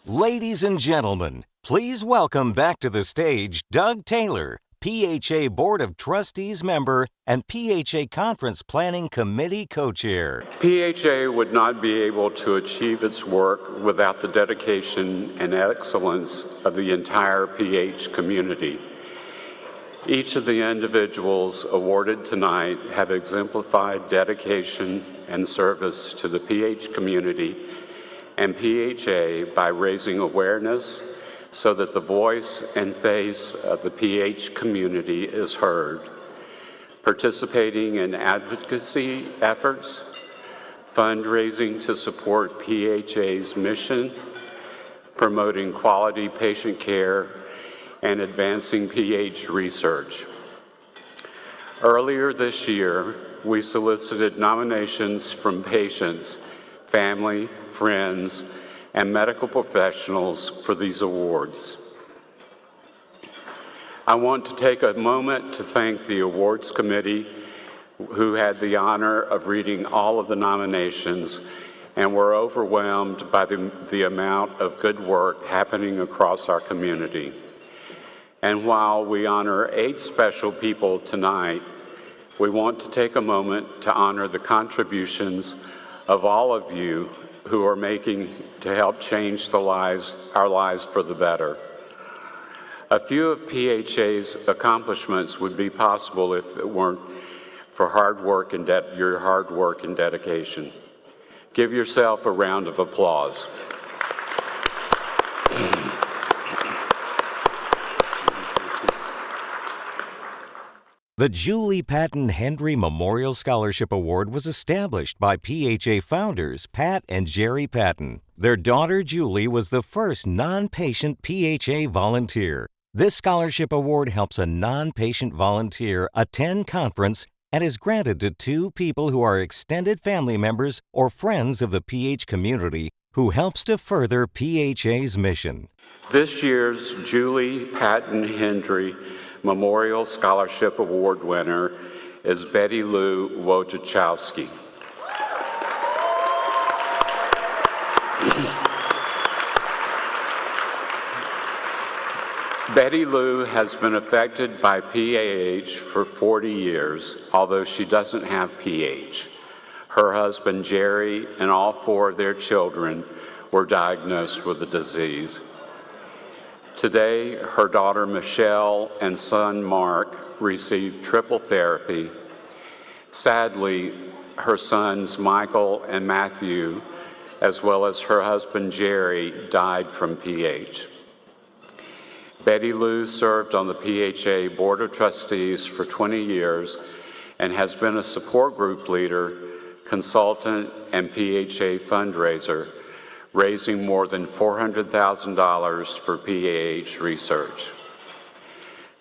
Ladies and gentlemen, please welcome back to the stage Doug Taylor, PHA Board of Trustees member and PHA Conference Planning Committee co-chair. PHA would not be able to achieve its work without the dedication and excellence of the entire PH community. Each of the individuals awarded tonight have exemplified dedication and service to the PH community and PHA by raising awareness so that the voice and face of the PH community is heard, participating in advocacy efforts, fundraising to support PHA's mission, promoting quality patient care, and advancing PH research. Earlier this year, we solicited nominations from patients, family, friends, and medical professionals for these awards. I want to take a moment to thank the awards committee who had the honor of reading all of the nominations and were overwhelmed by the amount of good work happening across our community. And while we honor 8 special people tonight, we want to take a moment to honor the contributions of all of you who are making to help change our lives for the better. A few of PHA's accomplishments would be possible if it weren't for your hard work and dedication. Give yourself a round of applause. The Julie Paton Hendry Memorial Scholarship Award was established by PHA founders Pat and Jerry Paton. Their daughter Julie was the first non-patient PHA volunteer. This scholarship award helps a non-patient volunteer attend conference and is granted to 2 people who are extended family members or friends of the PH community who helps to further PHA's mission. This year's Julie Paton Hendry Memorial Scholarship Award winner is Betty Lou Wojciechowski. Betty Lou has been affected by PAH for 40 years, although she doesn't have PH. Her husband Jerry and all 4 of their children were diagnosed with the disease. Today, her daughter Michelle and son Mark received triple therapy. Sadly, her sons Michael and Matthew, as well as her husband Jerry, died from PH. Betty Lou served on the PHA Board of Trustees for 20 years and has been a support group leader, consultant, and PHA fundraiser, raising more than $400,000 for PAH research.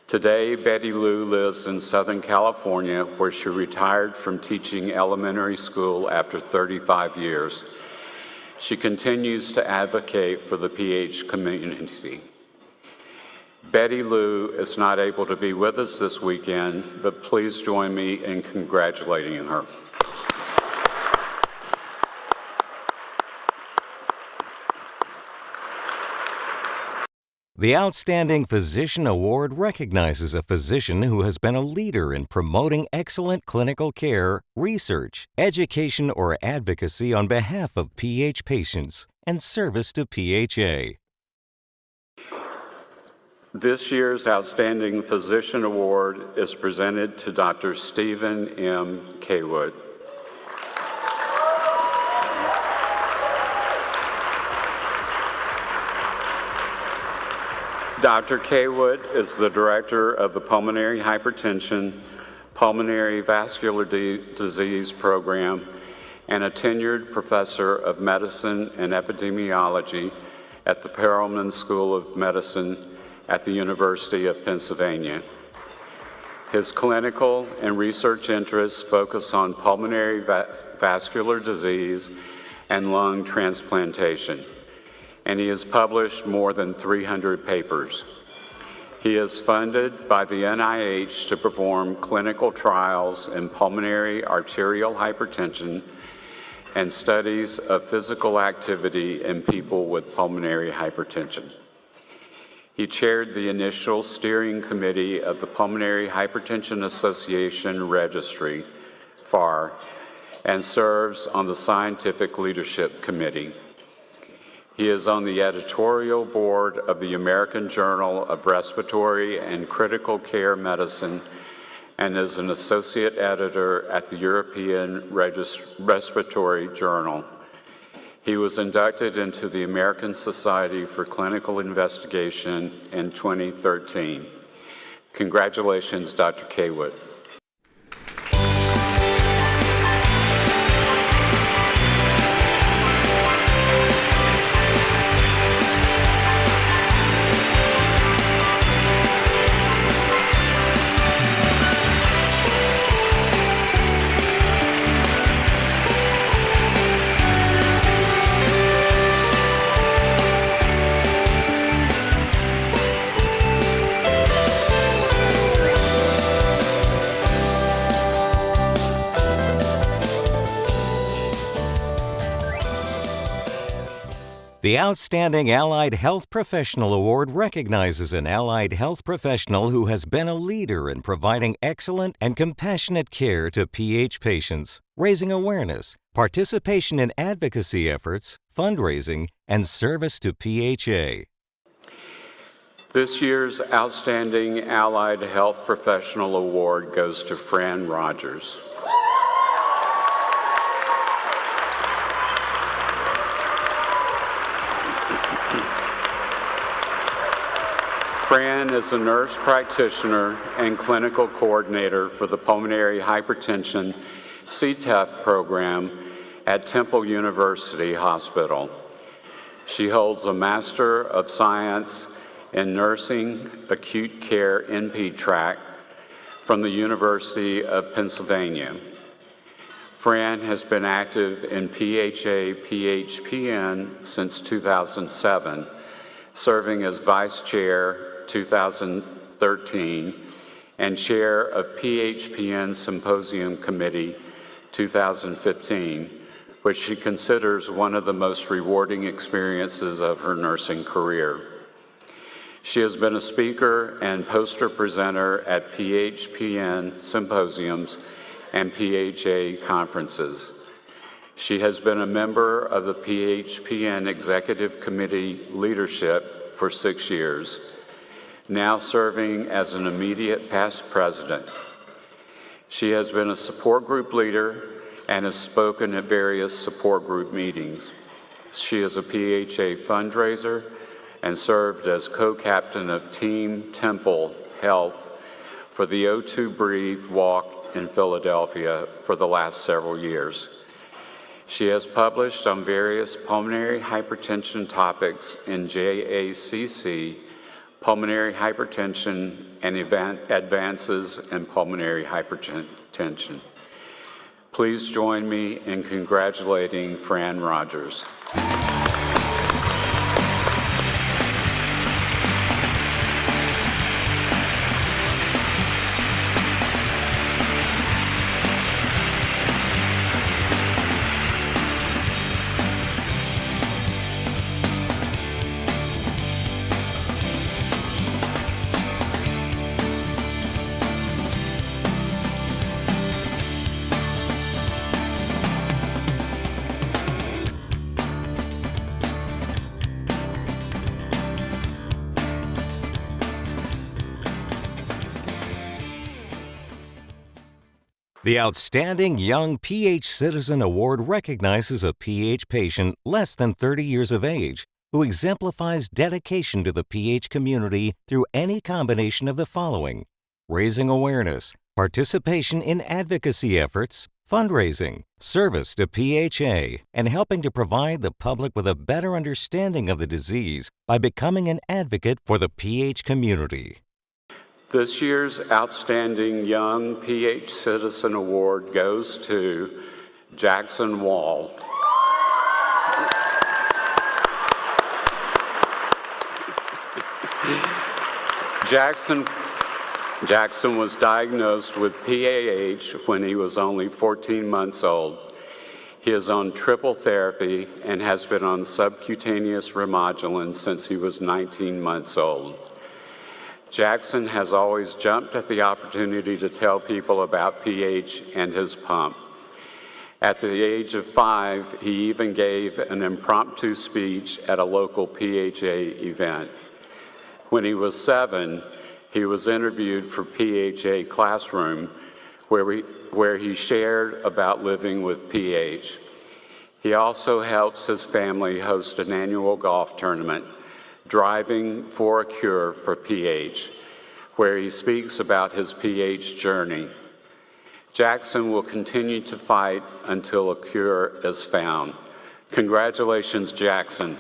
Today, Betty Lou lives in Southern California, where she retired from teaching elementary school after 35 years. She continues to advocate for the PH community. Betty Lou is not able to be with us this weekend, but please join me in congratulating her. The Outstanding Physician Award recognizes a physician who has been a leader in promoting excellent clinical care, research, education, or advocacy on behalf of PH patients and service to PHA. This year's Outstanding Physician Award is presented to Dr. Stephen M. Kawut. Dr. Kawut is the director of the Pulmonary Hypertension, Pulmonary Vascular Disease Program, and a tenured professor of medicine and epidemiology at the Perelman School of Medicine at the University of Pennsylvania. His clinical and research interests focus on pulmonary vascular disease and lung transplantation, and he has published more than 300 papers. He is funded by the NIH to perform clinical trials in pulmonary arterial hypertension and studies of physical activity in people with pulmonary hypertension. He chaired the initial steering committee of the Pulmonary Hypertension Association Registry, FAR, and serves on the Scientific Leadership Committee. He is on the editorial board of the American Journal of Respiratory and Critical Care Medicine and is an associate editor at the European Respiratory Journal. He was inducted into the American Society for Clinical Investigation in 2013. Congratulations, Dr. Kawut. The Outstanding Allied Health Professional Award recognizes an allied health professional who has been a leader in providing excellent and compassionate care to PH patients, raising awareness, participation in advocacy efforts, fundraising, and service to PHA. This year's Outstanding Allied Health Professional Award goes to Fran Rogers. Fran is a nurse practitioner and clinical coordinator for the Pulmonary Hypertension CTEF program at Temple University Hospital. She holds a Master of Science in Nursing Acute Care NP track from the University of Pennsylvania. Fran has been active in PHA/PHPN since 2007, serving as Vice Chair 2013 and Chair of PHPN Symposium Committee 2015, which she considers one of the most rewarding experiences of her nursing career. She has been a speaker and poster presenter at PHPN symposiums and PHA conferences. She has been a member of the PHPN Executive Committee leadership for 6 years, now serving as an immediate past president. She has been a support group leader and has spoken at various support group meetings. She is a PHA fundraiser and served as co-captain of Team Temple Health for the O2 Breathe Walk in Philadelphia for the last several years. She has published on various pulmonary hypertension topics in JACC, Pulmonary Hypertension and Advances in Pulmonary Hypertension. Please join me in congratulating Fran Rogers. The Outstanding Young PH Citizen Award recognizes a PH patient less than 30 years of age who exemplifies dedication to the PH community through any combination of the following: raising awareness, participation in advocacy efforts, fundraising, service to PHA, and helping to provide the public with a better understanding of the disease by becoming an advocate for the PH community. This year's Outstanding Young PH Citizen Award goes to Jackson Wall. Jackson was diagnosed with PAH when he was only 14 months old. He is on triple therapy and has been on subcutaneous Remodulin since he was 19 months old. Jackson has always jumped at the opportunity to tell people about PH and his pump. At the age of 5, he even gave an impromptu speech at a local PHA event. When he was 7, he was interviewed for PHA Classroom, where he shared about living with PH. He also helps his family host an annual golf tournament, Driving for a Cure for PH, where he speaks about his PH journey. Jackson will continue to fight until a cure is found. Congratulations, Jackson.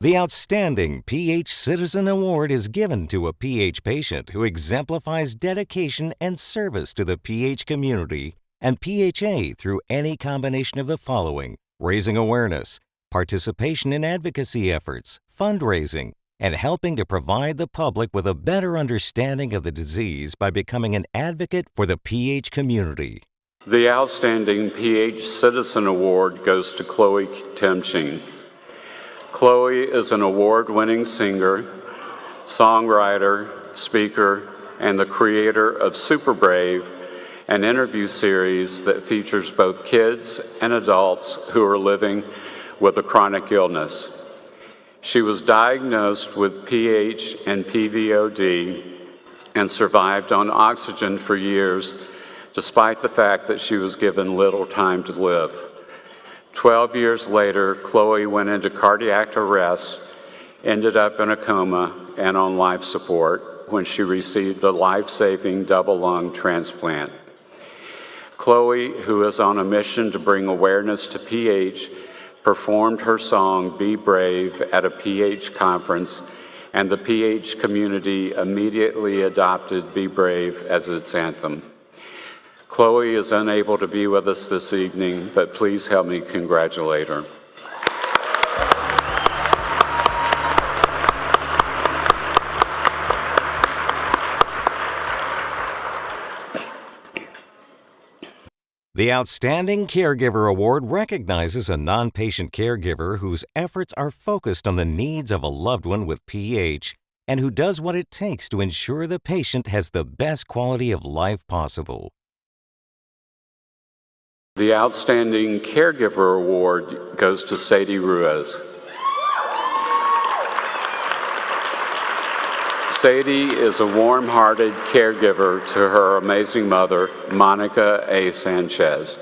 The Outstanding PH Citizen Award is given to a PH patient who exemplifies dedication and service to the PH community and PHA through any combination of the following: raising awareness, participation in advocacy efforts, fundraising, and helping to provide the public with a better understanding of the disease by becoming an advocate for the PH community. The Outstanding PH Citizen Award goes to Chloe Temtchine. Chloe is an award-winning singer, songwriter, speaker, and the creator of Super Brave, an interview series that features both kids and adults who are living with a chronic illness. She was diagnosed with PH and PVOD and survived on oxygen for years, despite the fact that she was given little time to live. 12 years later, Chloe went into cardiac arrest, ended up in a coma, and on life support when she received a life-saving double lung transplant. Chloe, who is on a mission to bring awareness to PH, performed her song, Be Brave, at a PH conference, and the PH community immediately adopted Be Brave as its anthem. Chloe is unable to be with us this evening, but please help me congratulate her. The Outstanding Caregiver Award recognizes a non-patient caregiver whose efforts are focused on the needs of a loved one with PH and who does what it takes to ensure the patient has the best quality of life possible. The Outstanding Caregiver Award goes to Sadie Ruiz. Sadie is a warm-hearted caregiver to her amazing mother, Monica A. Sanchez.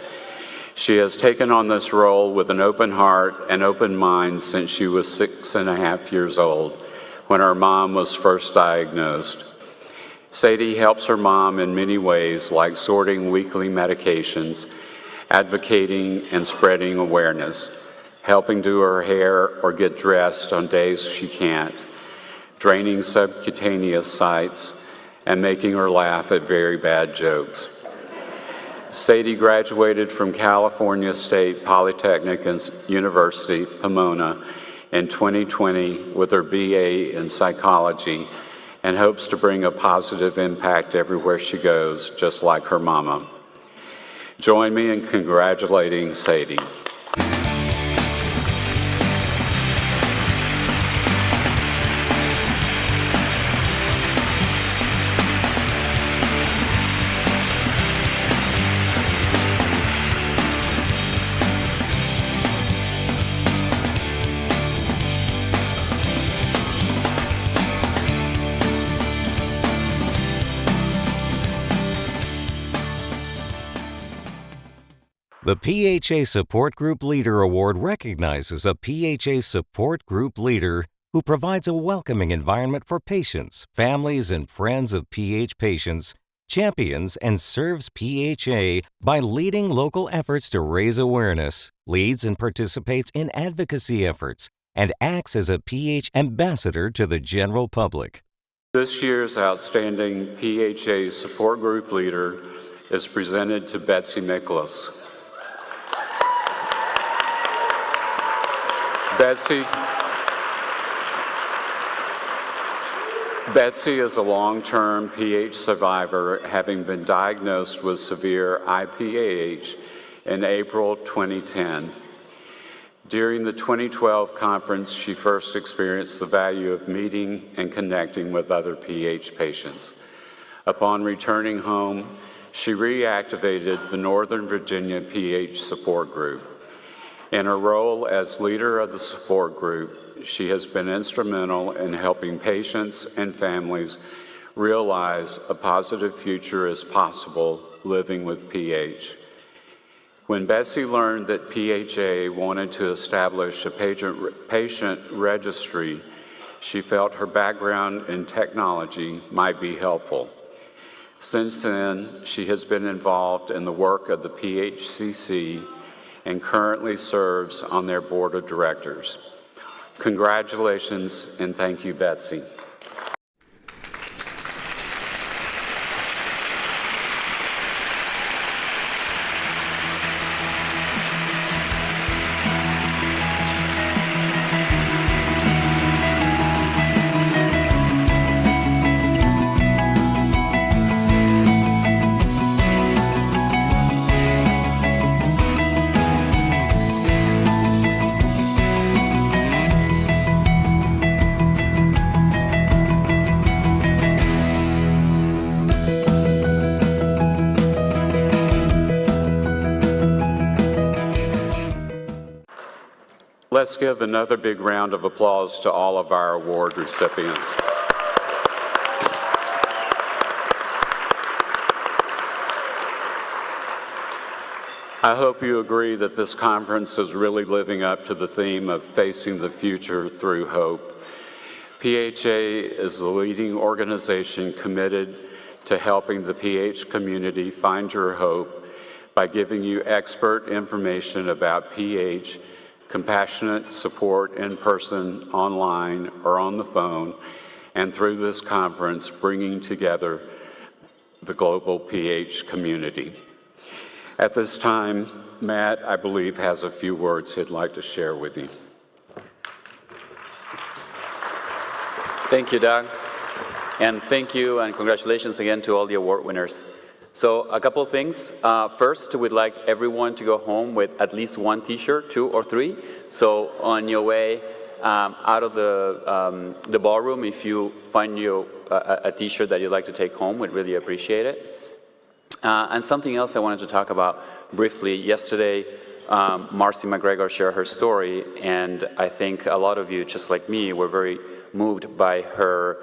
She has taken on this role with an open heart and open mind since she was 6.5 years old, when her mom was first diagnosed. Sadie helps her mom in many ways, like sorting weekly medications, advocating and spreading awareness, helping do her hair or get dressed on days she can't, draining subcutaneous sites, and making her laugh at very bad jokes. Sadie graduated from California State Polytechnic University, Pomona, in 2020 with her BA in psychology and hopes to bring a positive impact everywhere she goes, just like her mama. Join me in congratulating Sadie. The PHA Support Group Leader Award recognizes a PHA support group leader who provides a welcoming environment for patients, families, and friends of PH patients, champions and serves PHA by leading local efforts to raise awareness, leads and participates in advocacy efforts, and acts as a PH ambassador to the general public. This year's outstanding PHA support group leader is presented to Betsie Miklos. Betsie is a long-term PH survivor, having been diagnosed with severe IPAH in April 2010. During the 2012 conference, she first experienced the value of meeting and connecting with other PH patients. Upon returning home, she reactivated the Northern Virginia PH support group. In her role as leader of the support group, she has been instrumental in helping patients and families realize a positive future is possible living with PH. When Betsie learned that PHA wanted to establish a patient registry, she felt her background in technology might be helpful. Since then, she has been involved in the work of the PHCC and currently serves on their board of directors. Congratulations and thank you, Betsie. Let's give another big round of applause to all of our award recipients. I hope you agree that this conference is really living up to the theme of facing the future through hope. PHA is the leading organization committed to helping the PH community find your hope by giving you expert information about PH, compassionate support in person, online, or on the phone, and through this conference, bringing together the global PH community. At this time, Matt, I believe, has a few words he'd like to share with you. Thank you, Doug. And thank you and congratulations again to all the award winners. So a couple of things. First, we'd like everyone to go home with at least one t-shirt, 2 or 3. So on your way out of the ballroom, if you find a t-shirt that you'd like to take home, we'd really appreciate it. And something else I wanted to talk about briefly. Yesterday, Marcy McGregor shared her story, and I think a lot of you, just like me, were very moved by her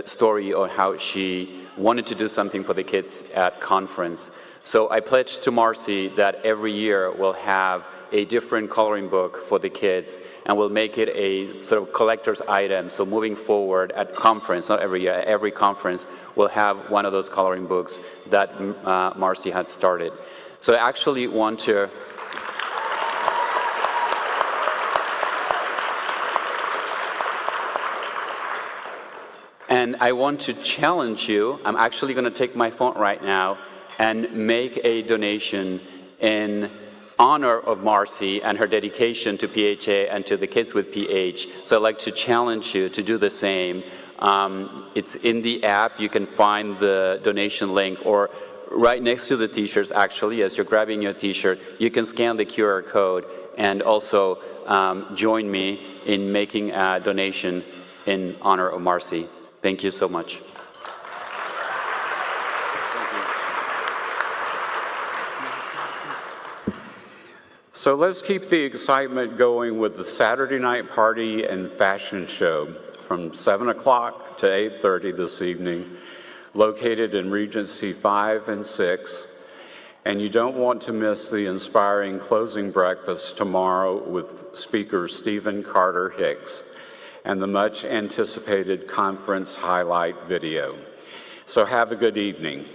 story on how she wanted to do something for the kids at conference. So I pledged to Marcy that every year we'll have a different coloring book for the kids, and we'll make it a sort of collector's item. So moving forward at conference, not every year, every conference, we'll have one of those coloring books that Marcy had started. So I actually want to And I want to challenge you. I'm actually going to take my phone right now and make a donation in honor of Marcy and her dedication to PHA and to the kids with PH. So I'd like to challenge you to do the same. It's in the app. You can find the donation link, or right next to the t-shirts, actually, as you're grabbing your t-shirt, you can scan the QR code and also join me in making a donation in honor of Marcy. Thank you so much. So let's keep the excitement going with the Saturday night party and fashion show from 7 o'clock to 8:30 this evening, located in Regency 5 and 6. And you don't want to miss the inspiring closing breakfast tomorrow with speaker Stephen Carter Hicks and the much anticipated conference highlight video. So have a good evening.